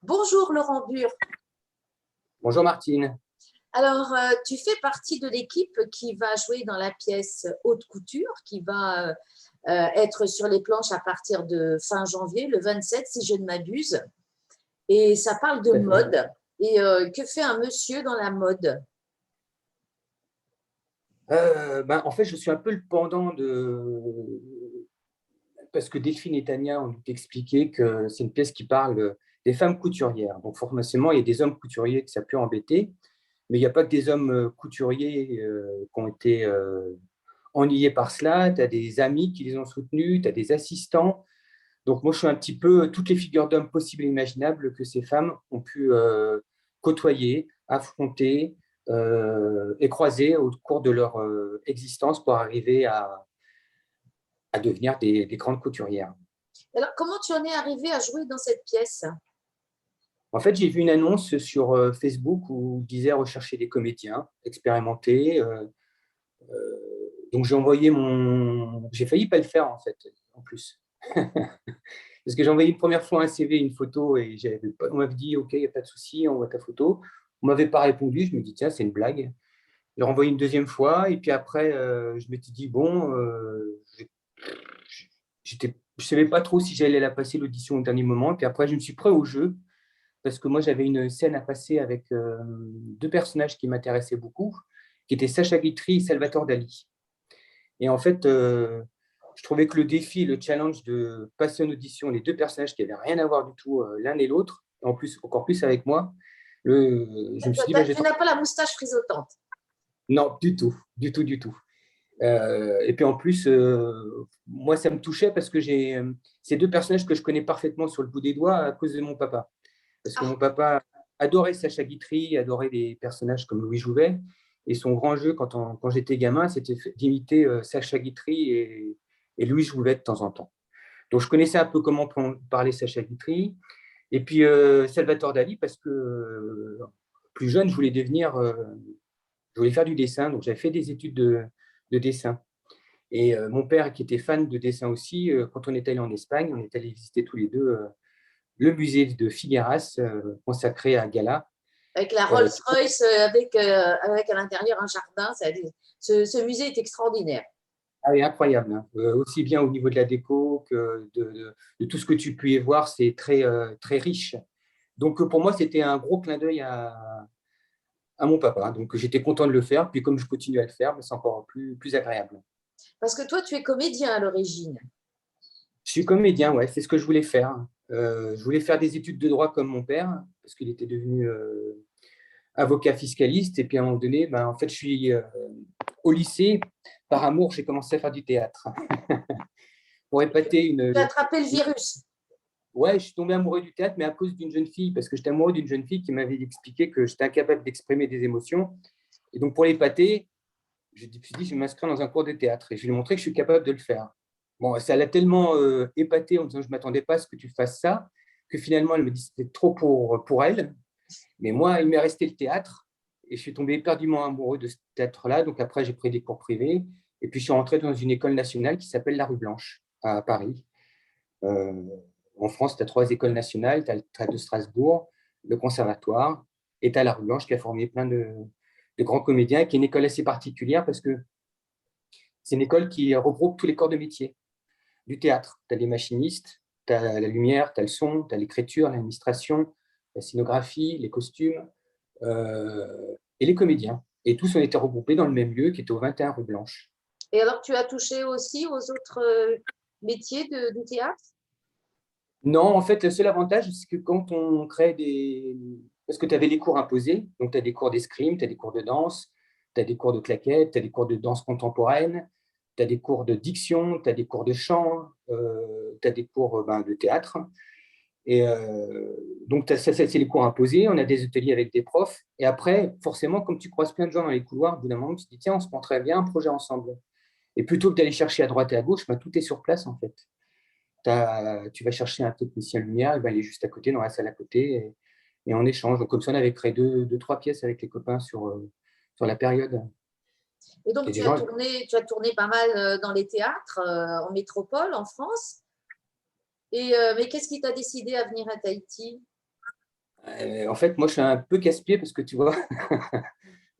Bonjour Laurent Bure. Bonjour Martine. Alors, tu fais partie de l'équipe qui va jouer dans la pièce Haute Couture, qui va être sur les planches à partir de fin janvier, le 27, si je ne m'abuse. Et ça parle de mode. Et que fait un monsieur dans la mode? En fait, je suis un peu le pendant parce que Delphine et Tania ont expliqué que c'est une pièce qui parle des femmes couturières. Donc forcément, il y a des hommes couturiers que ça peut embêter, mais il n'y a pas que des hommes couturiers qui ont été ennuyés par cela. Tu as des amis qui les ont soutenus, tu as des assistants. Donc moi, je suis un petit peu toutes les figures d'hommes possibles et imaginables que ces femmes ont pu côtoyer, affronter et croiser au cours de leur existence pour arriver à devenir des grandes couturières. Alors, comment tu en es arrivé à jouer dans cette pièce? En fait, j'ai vu une annonce sur Facebook où il disait rechercher des comédiens expérimentés. Donc j'ai envoyé mon... J'ai failli pas le faire en fait, en plus. Parce que j'ai envoyé une première fois un CV, une photo, et on m'avait dit, OK, il n'y a pas de souci, envoie ta photo. On ne m'avait pas répondu, je me dis, tiens, c'est une blague. J'ai renvoyé une deuxième fois, et puis après, je m'étais dit, bon, je ne savais pas trop si j'allais la passer l'audition au dernier moment, et puis après, je me suis prêt au jeu, parce que moi, j'avais une scène à passer avec deux personnages qui m'intéressaient beaucoup, qui étaient Sacha Guitry et Salvatore Dali. Et en fait, je trouvais que le défi, le challenge de passer en audition les deux personnages qui n'avaient rien à voir du tout l'un et l'autre, en plus, encore plus avec moi, je me suis dit, Tu n'as pas la moustache frisotante? non, du tout, du tout, du tout. Et puis en plus, moi, ça me touchait parce que j'ai ces deux personnages que je connais parfaitement sur le bout des doigts à cause de mon papa. Parce que mon papa adorait Sacha Guitry, adorait des personnages comme Louis Jouvet. Et son grand jeu, quand j'étais gamin, c'était d'imiter Sacha Guitry et Louis Jouvet de temps en temps. Donc, je connaissais un peu comment parler Sacha Guitry. Et puis, Salvatore Dali, parce que plus jeune, je voulais faire du dessin. Donc, j'avais fait des études de dessin. Et mon père, qui était fan de dessin aussi, quand on est allé en Espagne, on est allé visiter tous les deux le musée de Figueras, consacré à Gala. Avec la Rolls-Royce, avec à l'intérieur un jardin. Ce musée est extraordinaire. Ah oui, incroyable, hein. Aussi bien au niveau de la déco que de tout ce que tu peux y voir, c'est très, très riche. Donc pour moi, c'était un gros clin d'œil à mon papa. Donc j'étais content de le faire. Puis comme je continue à le faire, c'est encore plus agréable. Parce que toi, tu es comédien à l'origine. Je suis comédien, ouais, c'est ce que je voulais faire. Je voulais faire des études de droit comme mon père, parce qu'il était devenu avocat fiscaliste. Et puis à un moment donné, en fait, je suis au lycée. Par amour, j'ai commencé à faire du théâtre. Pour épater Tu as attrapé le virus. Ouais, je suis tombé amoureux du théâtre, mais à cause d'une jeune fille, parce que j'étais amoureux d'une jeune fille qui m'avait expliqué que j'étais incapable d'exprimer des émotions. Et donc, pour l'épater, je me suis dit, je vais m'inscrire dans un cours de théâtre et je vais lui montrer que je suis capable de le faire. Bon, ça l'a tellement épaté en disant, je ne m'attendais pas à ce que tu fasses ça, que finalement, elle me dit que c'était trop pour elle. Mais moi, il m'est resté le théâtre et je suis tombé éperdument amoureux de ce théâtre-là. Donc, après, j'ai pris des cours privés et puis je suis rentré dans une école nationale qui s'appelle la Rue Blanche à Paris. Euh, En France, tu as trois écoles nationales, tu as le Théâtre de Strasbourg, le Conservatoire, et tu as la Rue Blanche qui a formé plein de grands comédiens, qui est une école assez particulière parce que c'est une école qui regroupe tous les corps de métier du théâtre. Tu as les machinistes, tu as la lumière, tu as le son, tu as l'écriture, l'administration, la scénographie, les costumes et les comédiens. Et tous ont été regroupés dans le même lieu qui était au 21 rue Blanche. Et alors, tu as touché aussi aux autres métiers du théâtre? Non, en fait, le seul avantage, c'est que quand on crée des... Parce que tu avais les cours imposés, donc tu as des cours d'escrime, tu as des cours de danse, tu as des cours de claquettes, tu as des cours de danse contemporaine, tu as des cours de diction, tu as des cours de chant, tu as des cours de théâtre. Et donc, ça, c'est les cours imposés, on a des ateliers avec des profs. Et après, forcément, comme tu croises plein de gens dans les couloirs, au bout d'un moment, tu te dis, tiens, on se prend très bien un projet ensemble. Et plutôt que d'aller chercher à droite et à gauche, tout est sur place, en fait. Tu vas chercher un technicien lumière, il va aller juste à côté, dans la salle à côté, et on échange. Donc, comme ça, on avait créé deux, trois pièces avec les copains sur la période. Et donc, tu as tourné pas mal dans les théâtres, en métropole, en France. Mais qu'est-ce qui t'a décidé à venir à Tahiti? En fait, moi, je suis un peu casse-pied parce que tu vois,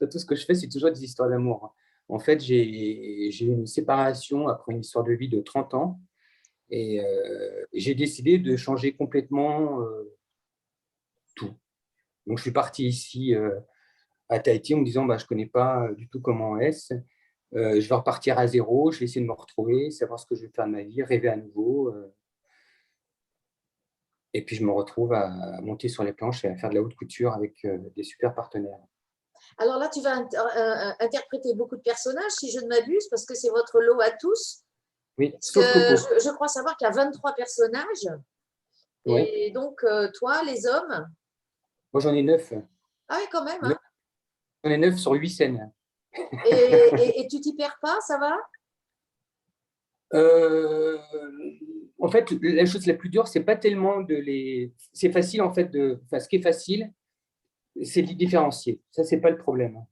tout ce que je fais, c'est toujours des histoires d'amour. En fait, j'ai eu une séparation après une histoire de vie de 30 ans et j'ai décidé de changer complètement tout. Donc, je suis parti ici à Tahiti en me disant, bah, je ne connais pas du tout comment est-ce. Je vais repartir à zéro, je vais essayer de me retrouver, savoir ce que je vais faire de ma vie, rêver à nouveau. Et puis, je me retrouve à monter sur les planches et à faire de la haute couture avec des super partenaires. Alors là, tu vas interpréter beaucoup de personnages, si je ne m'abuse, parce que c'est votre lot à tous. Oui, Parce sauf que Coco. je crois savoir qu'il y a 23 personnages. Oui. Et donc, toi, les hommes. Moi, j'en ai 9. Ah oui, quand même, hein. J'en ai 9 sur 8 scènes. Et tu t'y perds pas, ça va? Euh, En fait, la chose la plus dure, c'est pas tellement de les. C'est facile, en fait, de. Enfin, ce qui est facile, c'est de les différencier. Ça, c'est pas le problème.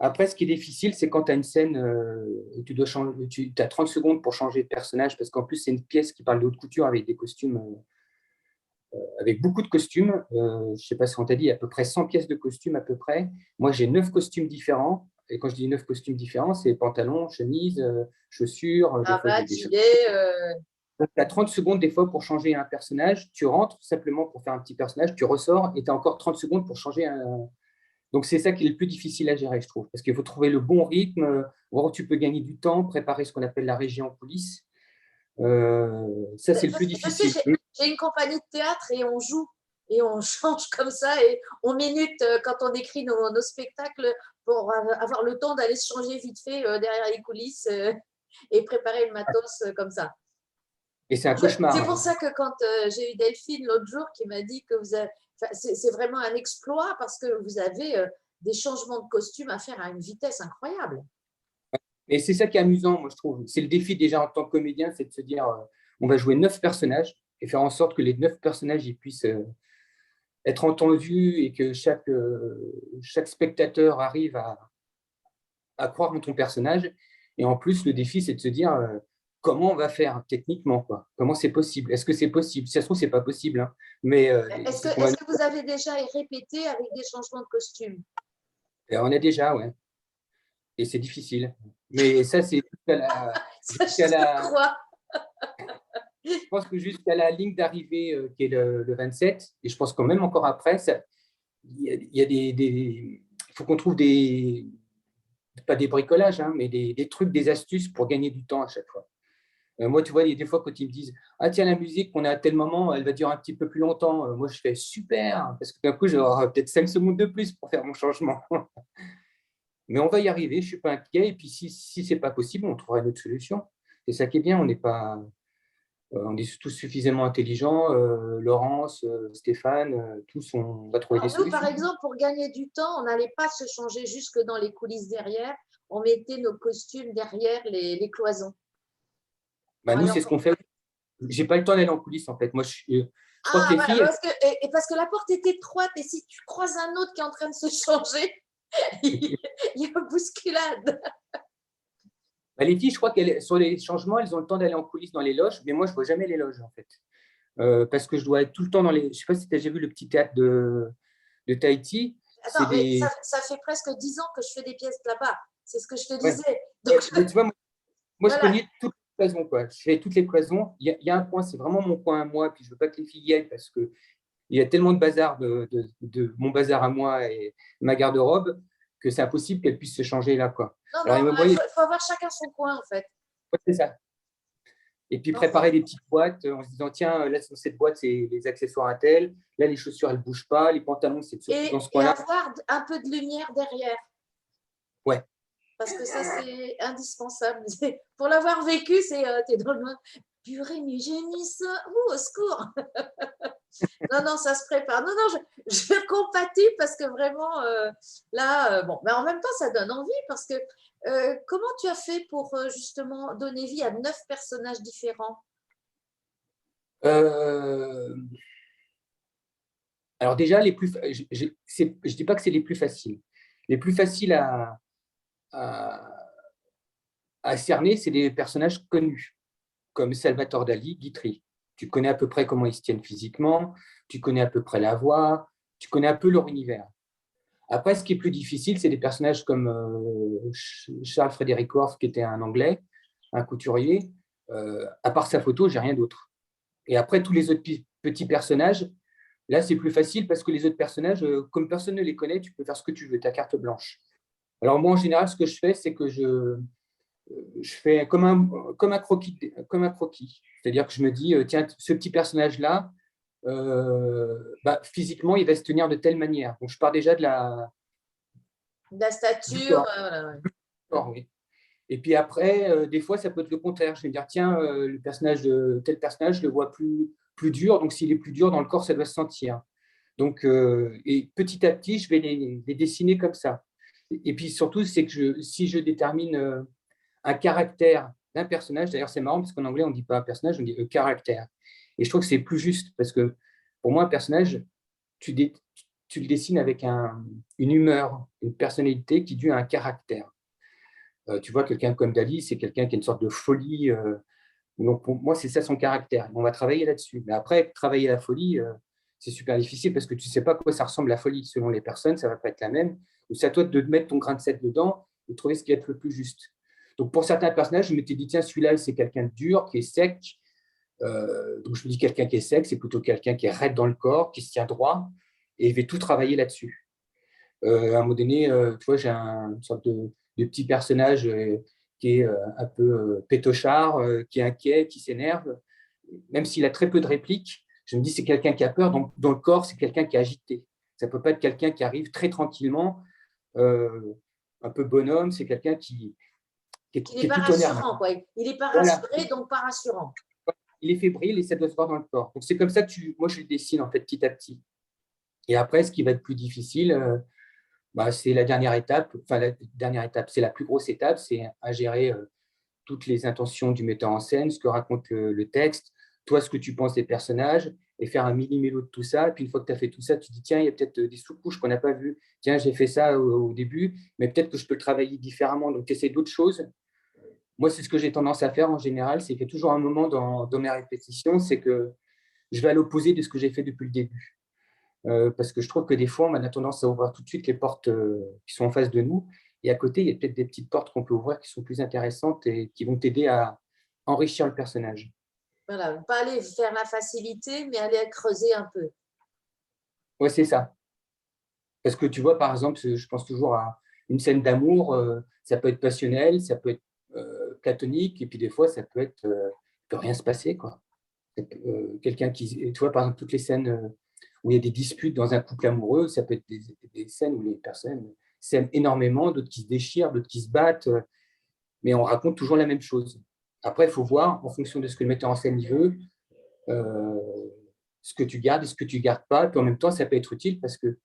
Après, ce qui est difficile, c'est quand tu as une scène, tu dois changer, tu as 30 secondes pour changer de personnage, parce qu'en plus, c'est une pièce qui parle de haute couture avec des costumes, avec beaucoup de costumes. Je ne sais pas si on t'a dit, il y a à peu près 100 pièces de costumes à peu près. Moi, j'ai 9 costumes différents. Et quand je dis 9 costumes différents, c'est pantalon, chemise, chaussures, des fois j'ai Cravate, des chaussures. gilet. Donc, tu as 30 secondes des fois pour changer un personnage. Tu rentres simplement pour faire un petit personnage, tu ressors et tu as encore 30 secondes pour changer un. Donc, c'est ça qui est le plus difficile à gérer, je trouve. Parce qu'il faut trouver le bon rythme, voir où tu peux gagner du temps, préparer ce qu'on appelle la régie en coulisses. Ça, c'est le plus Je sais, difficile. j'ai une compagnie de théâtre et on joue et on change comme ça et on minute quand on écrit nos spectacles pour avoir le temps d'aller se changer vite fait derrière les coulisses et préparer le matos comme ça. Et c'est un cauchemar, C'est pour hein. ça que quand j'ai eu Delphine l'autre jour qui m'a dit que vous avez, enfin, c'est vraiment un exploit parce que vous avez des changements de costume à faire à une vitesse incroyable. Et c'est ça qui est amusant, moi, je trouve. C'est le défi déjà en tant que comédien, c'est de se dire, on va jouer 9 personnages et faire en sorte que les 9 personnages ils puissent être entendus et que chaque spectateur arrive à croire en ton personnage. Et en plus, le défi, c'est de se dire comment on va faire techniquement, quoi. Comment c'est possible? Est-ce que c'est possible? Si ça se trouve, c'est pas possible, hein. Mais c'est ce qu'on va. Est-ce que vous avez déjà répété avec des changements de costume? On a déjà, ouais. Et c'est difficile. Mais ça, c'est Ça, jusqu'à je te la, crois. je pense que jusqu'à la ligne d'arrivée qui est le 27, et je pense quand même encore après, il y a il faut qu'on trouve pas des bricolages, hein, mais des trucs, des astuces pour gagner du temps à chaque fois. Moi, tu vois, il y a des fois quand ils me disent, ah tiens, la musique qu'on a à tel moment, elle va durer un petit peu plus longtemps. Moi, je fais super, parce que d'un coup, j'aurai peut-être 5 secondes de plus pour faire mon changement. Mais on va y arriver, je ne suis pas inquiet. Et puis, si ce n'est pas possible, on trouvera une autre solution. C'est ça qui est bien, on n'est pas. On est tous suffisamment intelligents, Laurence, Stéphane, tous, on va trouver des Alors, nous, par solutions. exemple, pour gagner du temps, on n'allait pas se changer jusque dans les coulisses derrière. On mettait nos costumes derrière les cloisons. Bah, nous, c'est ce Alors, qu'on fait. J'ai pas le temps d'aller en coulisses, en fait. Moi, je crois que ah, les voilà, filles, parce que la porte est étroite et si tu croises un autre qui est en train de se changer, il y a bousculade. bah, les filles, je crois qu'elles, sur les changements, elles ont le temps d'aller en coulisses dans les loges, mais moi, je ne vois jamais les loges, en fait. Parce que je dois être tout le temps dans les. Je ne sais pas si tu as déjà vu le petit théâtre de Tahiti. C'est Attends, mais des. ça fait presque 10 ans que je fais des pièces là-bas. C'est ce que je te Ouais. disais. Donc, Mais tu vois, moi, je voilà. connais toutes les cloisons, quoi. Je fais toutes les cloisons. Il y a un coin, c'est vraiment mon coin à moi, puis je ne veux pas que les filles y aillent parce que il y a tellement de bazar de mon bazar à moi et ma garde-robe que c'est impossible qu'elle puisse se changer là, quoi. Non, Alors, non, moi, il faut avoir chacun son coin, en fait. c'est ça. Et puis Non, préparer des petites boîtes en se disant, tiens, là, dans cette boîte, c'est les accessoires à tel. Là, les chaussures, elles ne bougent pas. Les pantalons, c'est surtout dans ce et coin-là. avoir un peu de lumière derrière. Ouais. Parce que ça, c'est indispensable. Pour l'avoir vécu, t'es dans le monde. Purée, mais j'ai mis ça. Ouh, au secours. Non, non, ça se prépare. Non, non, je compatis parce que vraiment, là, bon, mais en même temps, ça donne envie parce que comment tu as fait pour justement donner vie à 9 personnages différents? Euh, Alors déjà, je dis pas que c'est les plus faciles. Les plus faciles à, à cerner, c'est des personnages connus, comme Salvatore Dali, Guitry. Tu connais à peu près comment ils se tiennent physiquement, tu connais à peu près la voix, tu connais un peu leur univers. Après, ce qui est plus difficile, c'est des personnages comme Charles Frederick Worth, qui était un Anglais, un couturier. À part sa photo, j'ai rien d'autre. Et après, tous les autres petits personnages, là, c'est plus facile parce que les autres personnages, comme personne ne les connaît, tu peux faire ce que tu veux, ta carte blanche. Alors moi, en général, ce que je fais, c'est que je fais comme un croquis. C'est-à-dire que je me dis, tiens, ce petit personnage-là, physiquement, il va se tenir de telle manière. Donc, je pars déjà De la du stature, corps. voilà, ouais. Oui. Et puis après, des fois, ça peut être le contraire. Je vais me dire, tiens, le personnage de tel personnage, je le vois plus dur. Donc, s'il est plus dur dans le corps, ça doit se sentir. Donc, et petit à petit, je vais les dessiner comme ça. Et puis surtout, c'est que si je détermine un caractère d'un personnage, d'ailleurs, c'est marrant parce qu'en anglais, on ne dit pas un personnage, on dit un caractère. Et je trouve que c'est plus juste parce que pour moi, un personnage, tu le dessines avec une humeur, une personnalité qui due à un caractère. Tu vois, quelqu'un comme Dali, c'est quelqu'un qui a une sorte de folie. Donc, pour moi, c'est ça son caractère. On va travailler là-dessus. Mais après, travailler la folie, c'est super difficile parce que tu ne sais pas à quoi ça ressemble la folie. Selon les personnes, ça ne va pas être la même. C'est à toi de mettre ton grain de sel dedans et trouver ce qui va être le plus juste. Donc, pour certains personnages, je m'étais dit, tiens, celui-là, c'est quelqu'un de dur, qui est sec. Donc, je me dis, quelqu'un qui est sec, c'est plutôt quelqu'un qui est raide dans le corps, qui se tient droit. Et je vais tout travailler là-dessus. À un moment donné, tu vois, j'ai une sorte de petit personnage qui est un peu pétochard, qui est inquiet, qui s'énerve. Même s'il a très peu de répliques, je me dis c'est quelqu'un qui a peur. Donc, dans le corps, c'est quelqu'un qui est agité. Ça ne peut pas être quelqu'un qui arrive très tranquillement, un peu bonhomme. C'est quelqu'un Il qui n'est est pas plutôt nerveux. rassurant, quoi. Il n'est pas Voilà. rassuré, donc pas rassurant. Il est fébrile et ça doit se voir dans le corps. Donc, c'est comme ça que moi, je le dessine en fait petit à petit. Et après, ce qui va être plus difficile, c'est la dernière étape. Enfin, la dernière étape, c'est la plus grosse étape, c'est à gérer toutes les intentions du metteur en scène, ce que raconte le texte, toi, ce que tu penses des personnages, et faire un mini-mélo de tout ça. Et puis, une fois que tu as fait tout ça, tu dis, tiens, il y a peut-être des sous-couches qu'on n'a pas vues. Tiens, j'ai fait ça au début, mais peut-être que je peux le travailler différemment. Donc, tu essaies d'autres choses. Moi, c'est ce que j'ai tendance à faire en général, c'est qu'il y a toujours un moment dans mes répétitions, c'est que je vais à l'opposé de ce que j'ai fait depuis le début. Parce que je trouve que des fois, on a tendance à ouvrir tout de suite les portes qui sont en face de nous. Et à côté, il y a peut-être des petites portes qu'on peut ouvrir qui sont plus intéressantes et qui vont t'aider à enrichir le personnage. Voilà, pas aller faire la facilité, mais aller creuser un peu. Ouais, c'est ça. Parce que tu vois, par exemple, je pense toujours à une scène d'amour, ça peut être passionnel, ça peut être platonique, et puis des fois, ça peut être, peut rien se passer, quoi. Quelqu'un qui, tu vois, par exemple, toutes les scènes où il y a des disputes dans un couple amoureux, ça peut être des scènes où les personnes s'aiment énormément, d'autres qui se déchirent, d'autres qui se battent, mais on raconte toujours la même chose. Après, il faut voir, en fonction de ce que le metteur en scène veut, euh, ce que tu gardes et ce que tu ne gardes pas. Puis en même temps, ça peut être utile parce que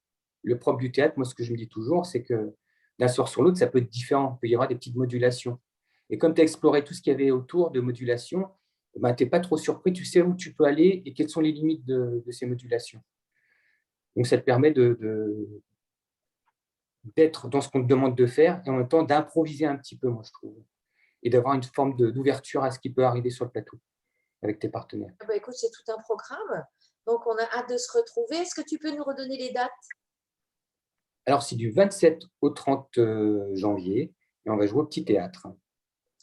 le propre du théâtre, moi, ce que je me dis toujours, c'est que d'un soir sur l'autre, ça peut être différent. Il peut y avoir des petites modulations. Et comme tu as exploré tout ce qu'il y avait autour de modulation, ben, tu n'es pas trop surpris, tu sais où tu peux aller et quelles sont les limites de ces modulations. Donc, ça te permet d'être dans ce qu'on te demande de faire et en même temps d'improviser un petit peu, moi, je trouve, et d'avoir une forme d'ouverture à ce qui peut arriver sur le plateau avec tes partenaires. Ah bah, écoute, c'est tout un programme. Donc, on a hâte de se retrouver. Est-ce que tu peux nous redonner les dates? Alors, c'est du 27 au 30 janvier et on va jouer au petit théâtre.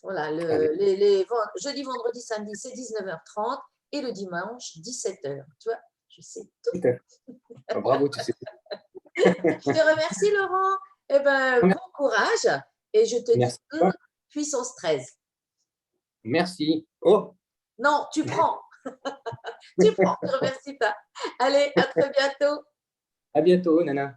Voilà, Avec... jeudi, vendredi, samedi, c'est 19h30 et le dimanche, 17h. Tu vois, je sais tout. Oh, bravo, tu sais. Je te remercie, Laurent. Eh ben, bon courage et je te dis Merci. puissance 13. Merci. Oh, Non, tu prends. Tu prends, je ne remercie pas. Allez, à très bientôt. à bientôt, Nana.